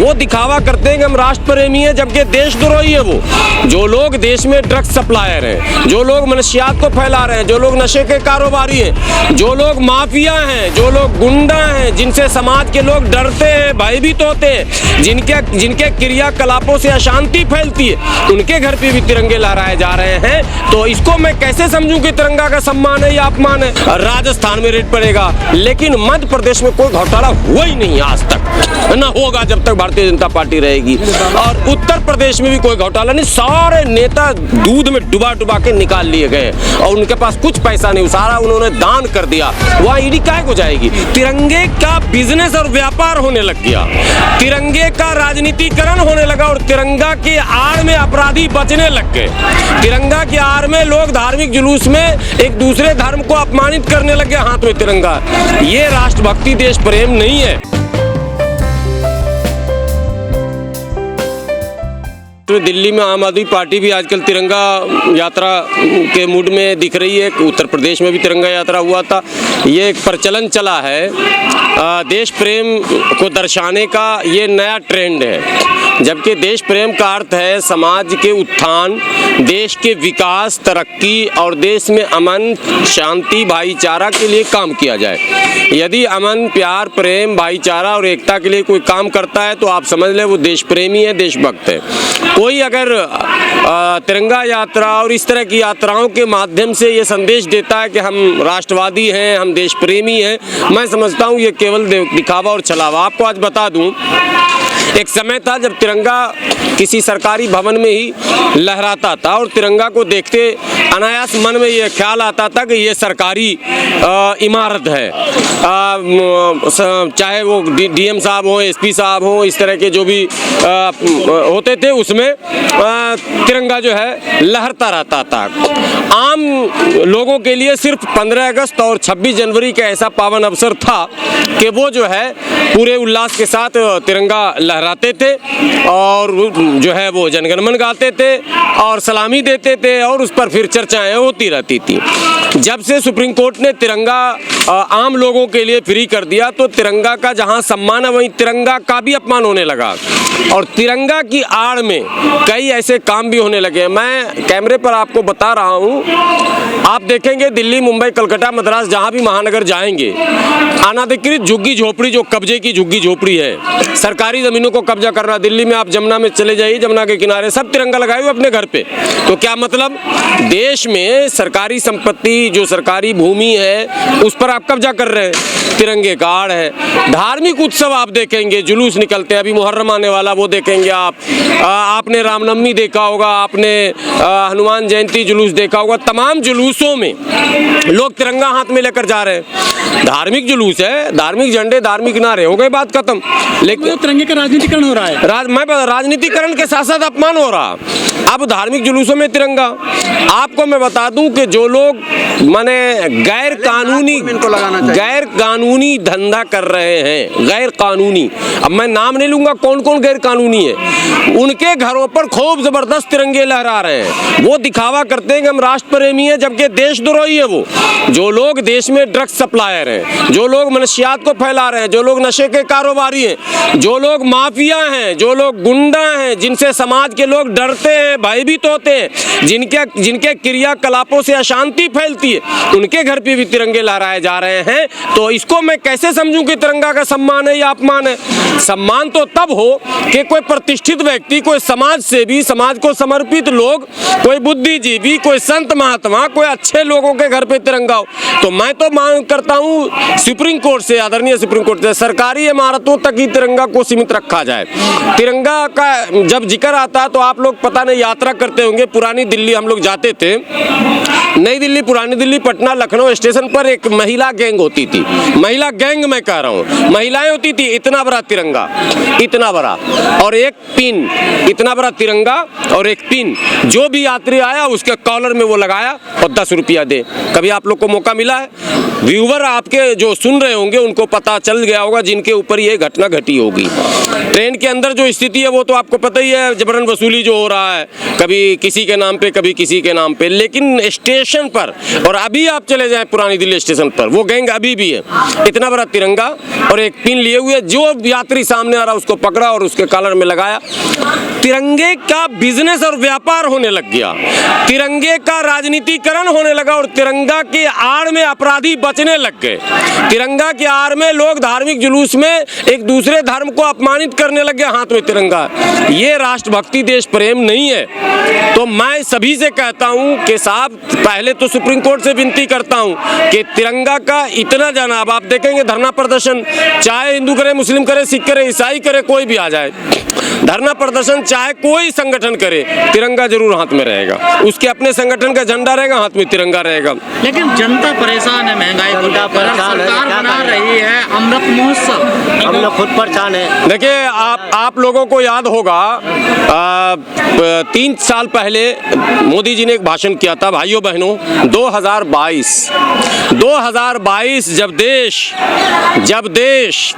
वो दिखावा करते हैं कि हम राष्ट्र प्रेमी हैं, जबकि देशद्रोही है वो। जो लोग देश में ड्रग्स सप्लायर हैं, जो लोग मनशियात को फैला रहे हैं, जो लोग नशे के कारोबारी हैं, जो लोग माफिया हैं, जो लोग गुंडा हैं, जिनसे समाज के लोग डरते हैं, भयभीत होते हैं, जिनके क्रियाकलापों से अशांति फैलती है, उनके घर पे भी तिरंगे लहराए जा रहे हैं। तो इसको मैं कैसे समझूं कि तिरंगा का सम्मान है या अपमान है? राजस्थान में रेड पड़ेगा, लेकिन मध्य प्रदेश में कोई घोटाला हुआ ही नहीं आज तक, ना होगा जब तक भारतीय जनता पार्टी रहेगी। और उत्तर प्रदेश में भी कोई घोटाला नहीं, सारे नेता दूध में डुबा डुबा के निकाल लिए गए और उनके पास कुछ पैसा नहीं, सारा उन्होंने दान कर दिया। वहाँ ईडी काहे को जाएगी? तिरंगे का बिजनेस और व्यापार होने लग गया, तिरंगे का राजनीतिकरण होने लगा और तिरंगा की आड़ में अपराधी बचने लग गए। तिरंगा की आड़ में लोग धार्मिक जुलूस में एक दूसरे धर्म को अपमानित करने लग गए हाथ में तिरंगा। ये राष्ट्रभक्ति, देश प्रेम नहीं है। तो दिल्ली में आम आदमी पार्टी भी आजकल तिरंगा यात्रा के मूड में दिख रही है। उत्तर प्रदेश में भी तिरंगा यात्रा हुआ था। ये एक प्रचलन चला है, देश प्रेम को दर्शाने का ये नया ट्रेंड है, जबकि देश प्रेम का अर्थ है समाज के उत्थान, देश के विकास, तरक्की और देश में अमन, शांति, भाईचारा के लिए काम किया जाए। यदि अमन, प्यार, प्रेम, भाईचारा और एकता के लिए कोई काम करता है तो आप समझ लें वो देश प्रेमी है, देशभक्त है। कोई अगर तिरंगा यात्रा और इस तरह की यात्राओं के माध्यम से ये संदेश देता है कि हम राष्ट्रवादी हैं, हम देश प्रेमी हैं, मैं समझता हूँ ये केवल दिखावा और छलावा। आपको आज बता दूं, एक समय था जब तिरंगा किसी सरकारी भवन में ही लहराता था और तिरंगा को देखते अनायास मन में ये ख्याल आता था कि ये सरकारी इमारत है। चाहे वो डीएम साहब हो, एसपी साहब हो, इस तरह के जो भी होते थे, उसमें तिरंगा जो है लहरता रहता था। आम लोगों के लिए सिर्फ 15 अगस्त और 26 जनवरी का ऐसा पावन अवसर था कि वो जो है पूरे उल्लास के साथ तिरंगा लहराते थे और जो है वो जनगणमन गाते थे और सलामी देते थे और उस पर फिर चर्चाएं होती रहती थी। जब से सुप्रीम कोर्ट ने तिरंगा आम लोगों के लिए फ्री कर दिया तो तिरंगा का जहां सम्मान है वहीं तिरंगा का भी अपमान होने लगा और तिरंगा की आड़ में कई ऐसे काम भी होने लगे। मैं कैमरे पर आपको बता रहा हूं, आप देखेंगे दिल्ली, मुंबई, कलकत्ता, मद्रास, जहां भी महानगर जाएंगे, अनाधिकृत झुग्गी झोपड़ी, जो कब्जे की झुग्गी झोपड़ी है, सरकारी जमीनों को कब्जा करना। दिल्ली में आप जमुना में चले जाइए, जमुना के किनारे सब तिरंगा लगाए हुए अपने घर पे। तो क्या मतलब, देश में सरकारी संपत्ति, जो सरकारी भूमि है, उस पर आप कब्जा कर रहे हैं, तिरंगे का आड़ है। धार्मिक उत्सव आप देखेंगे, जुलूस निकलते हैं, अभी मुहर्रम आने वाला, वो देखेंगे आप। आपने रामनवमी देखा होगा, आपने हनुमान जयंती जुलूस देखा होगा। तमाम जुलूसों में लोग तिरंगा हाथ में लेकर जा रहे हैं। धार्मिक जुलूस है, धार्मिक झंडे, धार्मिक नारे, हो गए बात खत्म। लेकिन तिरंगे का राजनीतिकरण हो रहा है। राजनीतिकरण के साथ साथ अपमान हो रहा। अब धार्मिक जुलूसों में तिरंगा। आपको मैं बता दूं कि जो लोग माने गैर कानूनी धंधा कर रहे हैं, गैर कानूनी, अब मैं नाम नहीं लूंगा कौन कौन गैर कानूनी है, उनके घरों पर खूब जबरदस्त तिरंगे लहरा रहे हैं। वो दिखावा करते हैं कि हम राष्ट्र प्रेमी हैं, जबकि देशद्रोही है वो। जो लोग देश में ड्रग्स सप्लायर हैं, जो लोग मनशियात को फैला रहे हैं, जो लोग नशे के कारोबारी हैं, जो लोग माफिया हैं, जो लोग गुंडा हैं, जिनसे समाज के लोग डरते हैं, भयभीत होते हैं, जिनके क्रियाकलापों से अशांति फैलती है, उनके घर पे भी तिरंगे लहराए जा रहे हैं। तो इसको मैं कैसे समझूं कि तिरंगा का सम्मान है या अपमान है? सम्मान तो तब हो कि कोई प्रतिष्ठित व्यक्ति, कोई समाज सेवी, समाज को समर्पित लोग, कोई बुद्धिजीवी, कोई संत महात्मा, कोई अच्छे लोगों के घर पे तिरंगा हो। तो मैं तो मांग करता हूं सुप्रीम कोर्ट से, आदरणीय सुप्रीम कोर्ट से, सरकारी इमारतों तक ही तिरंगा को सीमित रखा जाए। तिरंगा का जब जिक्र आता है तो आप लोग पता नहीं यात्रा करते होंगे, पुरानी दिल्ली हम लोग जाते थे, नई दिल्ली, पुरानी दिल्ली, पटना, लखनऊ स्टेशन पर एक महिला गैंग होती थी। महिला गैंग मैं कह रहा हूँ, महिलाएं होती थी, इतना बड़ा तिरंगा, इतना बड़ा, और एक पिन, इतना बड़ा तिरंगा और एक पिन, जो भी यात्री आया उसके कॉलर में वो लगाया और 10 रुपया दे। कभी आप लोग को मौका मिला है? व्यूवर आपके जो सुन रहे होंगे उनको पता चल गया होगा जिनके ऊपर ये घटना घटी होगी। ट्रेन के अंदर जो स्थिति है वो तो आपको पता ही है, जबरन वसूली जो हो रहा है, कभी किसी के नाम पे, कभी किसी के नाम पे। लेकिन स्टेशन स्टेशन पर, और अभी आप चले जाएं पुरानी दिल्ली स्टेशन पर, वो गैंग अभी भी है। इतना बड़ा तिरंगा और एक पिन लिए हुए, जो यात्री सामने आ रहा उसको पकड़ा और उसके कॉलर में लगाया। तिरंगे का बिजनेस और व्यापार होने लग गया, तिरंगे का राजनीतिकरण होने लगा और तिरंगा की आड़ में अपराधी बचने लग गए। तिरंगा की आड़ में लोग धार्मिक जुलूस में एक दूसरे धर्म को अपमानित करने लग गए, हाथ में तिरंगा। ये राष्ट्रभक्ति, देश प्रेम नहीं है। तो मैं सभी से कहता हूं कि साहब, पहले तो सुप्रीम कोर्ट से विनती करता हूं कि तिरंगा का इतना जनाब, आप देखेंगे धरना प्रदर्शन, चाहे हिंदू करे, मुस्लिम करे, सिख करे, ईसाई करे, कोई भी आ जाए, धरना प्रदर्शन चाहे कोई संगठन करे, तिरंगा जरूर हाथ में रहेगा। उसके अपने संगठन का झंडा रहेगा, हाथ में तिरंगा रहेगा। लेकिन जनता परेशान है, महंगाई को लेकर सरकार बना रही है अमृत महोत्सव, हम लोग खुद परेशान है। देखिए, आप लोगों को याद होगा 3 साल पहले मोदी जी ने एक भाषण किया था, भाइयों बहनों, 2022 जब देश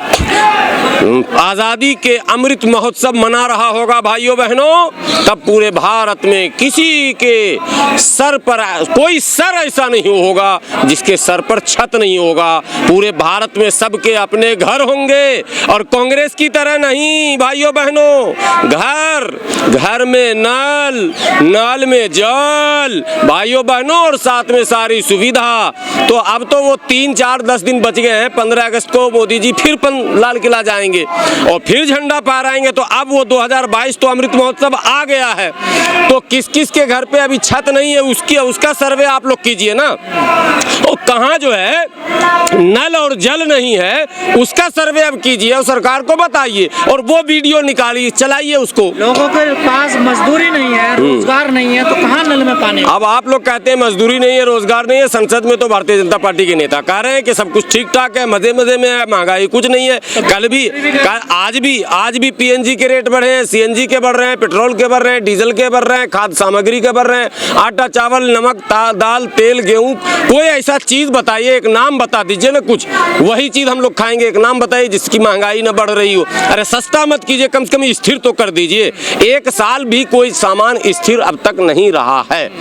आज़ादी के अमृत महोत्सव मना रहा होगा भाइयों बहनों, तब पूरे भारत में किसी के सर पर कोई सर ऐसा नहीं होगा जिसके सर पर छत नहीं होगा। पूरे भारत में सबके अपने घर होंगे, और कांग्रेस की तरह नहीं भाइयों बहनों, घर में नल में जल भाइयों बहनों, और साथ में सारी सुविधा। तो अब तो वो 3, 4, 10 दिन बच गए हैं। 15 अगस्त को मोदी जी फिर लाल किला जाएंगे और फिर झंडा फहराएंगे। तो अब वो 2022 तो अमृत महोत्सव आ गया है, तो किस किस के घर पे अभी छत नहीं है, उसका सर्वे आप लोग कीजिए ना। और कहाँ जो है नल और जल नहीं है, उसका सर्वे अब कीजिए और सरकार को बताइए, और वो वीडियो निकालिए, चलाइए उसको। लोगों के पास मजदूरी नहीं है, रोजगार नहीं है, तो कहाँ नल में पानी? अब आप लोग कहते हैं मजदूरी नहीं है, रोजगार नहीं है। संसद में तो भारतीय जनता पार्टी के नेता कह रहे हैं कि सब कुछ ठीक ठाक है, मजे में है, महंगाई कुछ नहीं है। आज भी पीएनजी के रेट बढ़े हैं, सीएनजी के बढ़ रहे हैं, पेट्रोल के बढ़ रहे हैं, डीजल के बढ़ रहे हैं, खाद्य सामग्री के बढ़ रहे हैं, आटा चावल नमक दाल तेल गेहूं। कोई ऐसा चीज बताइए, एक नाम बता दीजिए ना, कुछ वही चीज हम लोग खाएंगे। एक नाम बताइए जिसकी महंगाई न बढ़ रही हो। अरे सस्ता मत कीजिए, कम से कम स्थिर तो कर दीजिए। 1 साल भी कोई सामान स्थिर अब तक नहीं रहा है।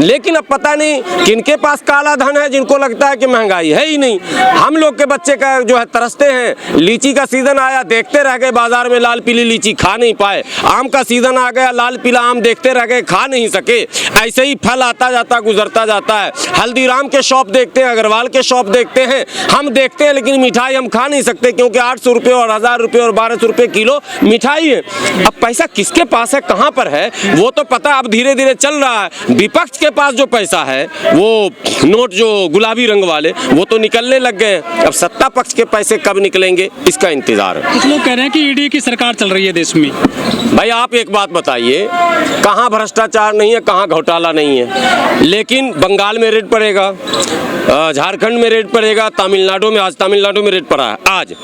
लेकिन अब पता नहीं किनके पास काला धन है, जिनको लगता है कि महंगाई है ही नहीं। हम लोग के बच्चे का जो है तरसते हैं। लीची का सीजन आया, देखते रह गए बाजार में, लाल पीली लीची खा नहीं पाए। आम का सीजन आ गया, लाल पीला आम देखते रह गए, खा नहीं सके। ऐसे ही फल आता जाता गुजरता जाता है। हल्दीराम के शॉप देखते हैं, अग्रवाल के शॉप देखते हैं, हम देखते हैं, लेकिन मिठाई हम खा नहीं सकते, क्योंकि 800 रुपये और 1000 रुपये और 1200 रुपये किलो मिठाई है। अब पैसा किसके पास है, कहाँ पर है, वो तो पता अब धीरे धीरे चल रहा है। विपक्ष के पास जो पैसा है, वो नोट जो गुलाबी रंग वाले, वो तो निकलने लग गए। अब सत्ता पक्ष के पैसे कब निकलेंगे, इसका इंतजार है। कुछ लोग कह रहे हैं कि ईडी की सरकार चल रही है देश में। भाई आप एक बात बताइए, कहाँ भ्रष्टाचार नहीं है, कहाँ घोटाला नहीं है। लेकिन बंगाल में रेड पड़ेगा, झारखंड में रेड पड़ेगा, तमिलनाडु में, आज तमिलनाडु में रेड पड़ा है, आज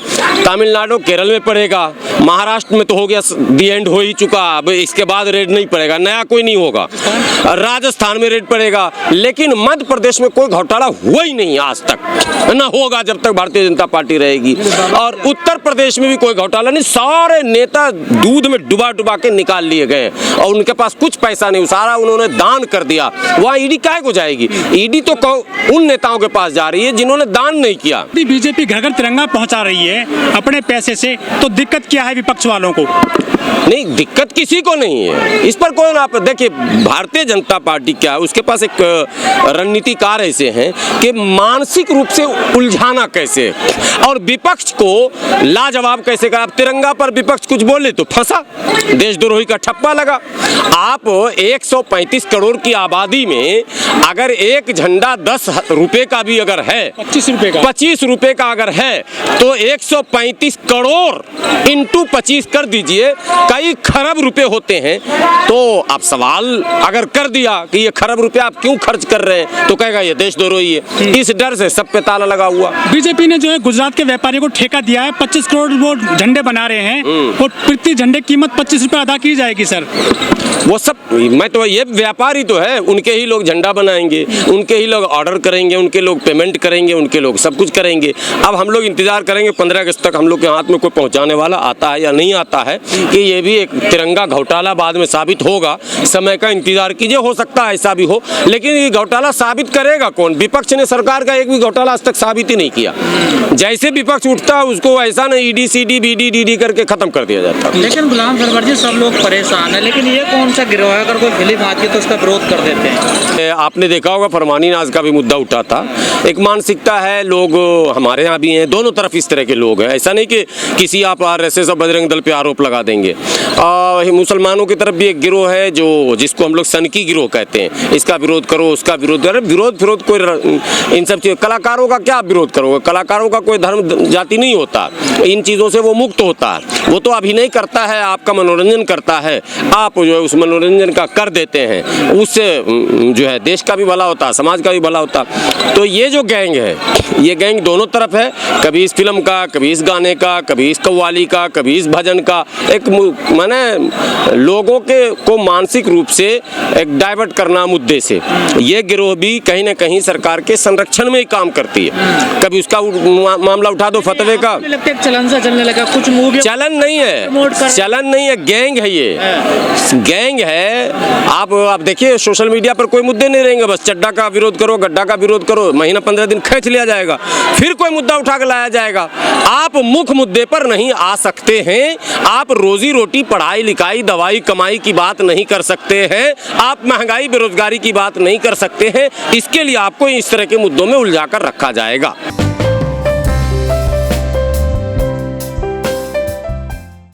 तमिलनाडु केरल में पड़ेगा, महाराष्ट्र में तो हो गया, दी एंड हो ही चुका। अब इसके बाद रेड नहीं पड़ेगा, नया कोई नहीं होगा। राजस्थान में रेड पड़ेगा, लेकिन मध्य प्रदेश में कोई घोटाला हुआ ही नहीं आज तक, ना होगा जब तक भारतीय जनता पार्टी रहेगी। और उत्तर प्रदेश में भी कोई घोटाला नहीं, सारे नेता दूध में डुबा डुबा के निकाल लिए गए और उनके पास कुछ पैसा नहीं, सारा उन्होंने दान कर दिया। वहाँ ईडी काहे को जाएगी? ईडी तो उन नेताओं के पास जा रही है जिन्होंने दान नहीं किया। बीजेपी घर घर तिरंगा पहुंचा रही है अपने पैसे से, तो दिक्कत क्या है विपक्ष वालों को? नहीं, दिक्कत किसी को नहीं है, इस पर कोई ना। देखिए, भारतीय जनता पार्टी क्या है, उसके पास एक रणनीतिकार ऐसे हैं कि मानसिक रूप से उलझाना कैसे और विपक्ष को लाजवाब कैसे करा। तिरंगा पर विपक्ष कुछ बोले तो फंसा, देशद्रोही का ठप्पा लगा। आप 135 करोड़ की आबादी में अगर एक झंडा 10 रुपए का भी अगर है, 25 रुपए का अगर है, तो 135 करोड़ इंटू 25 कर दीजिए, कई खरब रुपए होते हैं। तो आप सवाल अगर कर दिया कि ये खरब रुपए आप क्यों खर्च कर रहे हैं, तो कहेगा ये देशद्रोही है। इस डर से सब पे ताला लगा हुआ। बीजेपी ने जो है गुजरात के व्यापारियों को ठेका दिया है, 25 करोड़ वो झंडे बना रहे हैं, और प्रति झंडे कीमत 25 रुपए अदा की जाएगी सर। वो सब, मैं तो ये व्यापारी तो है, उनके ही लोग झंडा बनाएंगे, उनके ही लोग ऑर्डर करेंगे, उनके लोग पेमेंट करेंगे, उनके लोग सब कुछ करेंगे। अब हम लोग इंतजार करेंगे 15 अगस्त तक हम लोग के हाथ में कोई पहुंचाने वाला आता है या नहीं आता है, कि ये भी एक तिरंगा घोटाला बाद में साबित होगा। समय का इंतजार कीजिए, हो सकता है ऐसा भी हो, लेकिन ये घोटाला साबित करेगा कौन? विपक्ष ने सरकार का एक भी घोटाला आज तक साबित ही नहीं किया। जैसे विपक्ष उठता है उसको ऐसा नहीं ईडी सीडी बीडी डीडी करके खत्म कर दिया जाता है। लेकिन गुलाम सरवर जी, सब लोग परेशान है, लेकिन ये कौन सा गिरोह है? अगर कोई फिल्म आती है तो उसका विरोध कर देते हैं। आपने देखा होगा फरमानी नाज का भी मुद्दा उठा था। एक मानसिकता है, लोग हमारे यहाँ भी हैं, दोनों तरफ इस तरह के लोग हैं। ऐसा नहीं कि किसी आप RSS और बजरंग दल पे आरोप लगा देंगे। मुसलमानों की तरफ भी एक गिरोह है जो जिसको हम लोग सनकी गिरोह कहते हैं, इसका विरोध करो, उसका विरोध करो। विरोध कोई इन सब चीज़, कलाकारों का क्या विरोध करोगे? कलाकारों का कोई धर्म जाति नहीं होता, इन चीज़ों से वो मुक्त होता है। वो तो अभिनय करता है, आपका मनोरंजन करता है, आप जो है उस मनोरंजन का कर देते हैं, उससे जो है देश का भी भला होता है, समाज का भी भला होता है। तो ये जो गैंग है, ये गैंग दोनों तरफ है, कभी इस फिल्म का, कभी इस गाने का, कभी इस कव्वाली का, कभी इस भजन का। एक माने लोगों के को मानसिक रूप से एक डाइवर्ट करना मुद्दे से, ये गिरोह भी कहीं ना कहीं सरकार के संरक्षण में ही काम करती है। कभी उसका मामला उठा दो फतवे का, लगता है चलन सा चलने लगा, कुछ मूवी चलन नहीं है, चलन नहीं है, गैंग है ये, गैंग है। आप देखिए सोशल मीडिया पर कोई मुद्दे नहीं रहेंगे, बस चड्डा का विरोध करो, गड्ढा का विरोध करो, महीना 15 दिन खींच लिया जाएगा, फिर कोई मुद्दा उठा कर लाया जाएगा। आप मुख्य मुद्दे पर नहीं आ सकते हैं, आप रोजी रोटी, पढ़ाई लिखाई, दवाई कमाई की बात नहीं कर सकते हैं, आप महंगाई बेरोजगारी की बात नहीं कर सकते हैं। इसके लिए आपको इस तरह के मुद्दों में उलझा कर रखा जाएगा।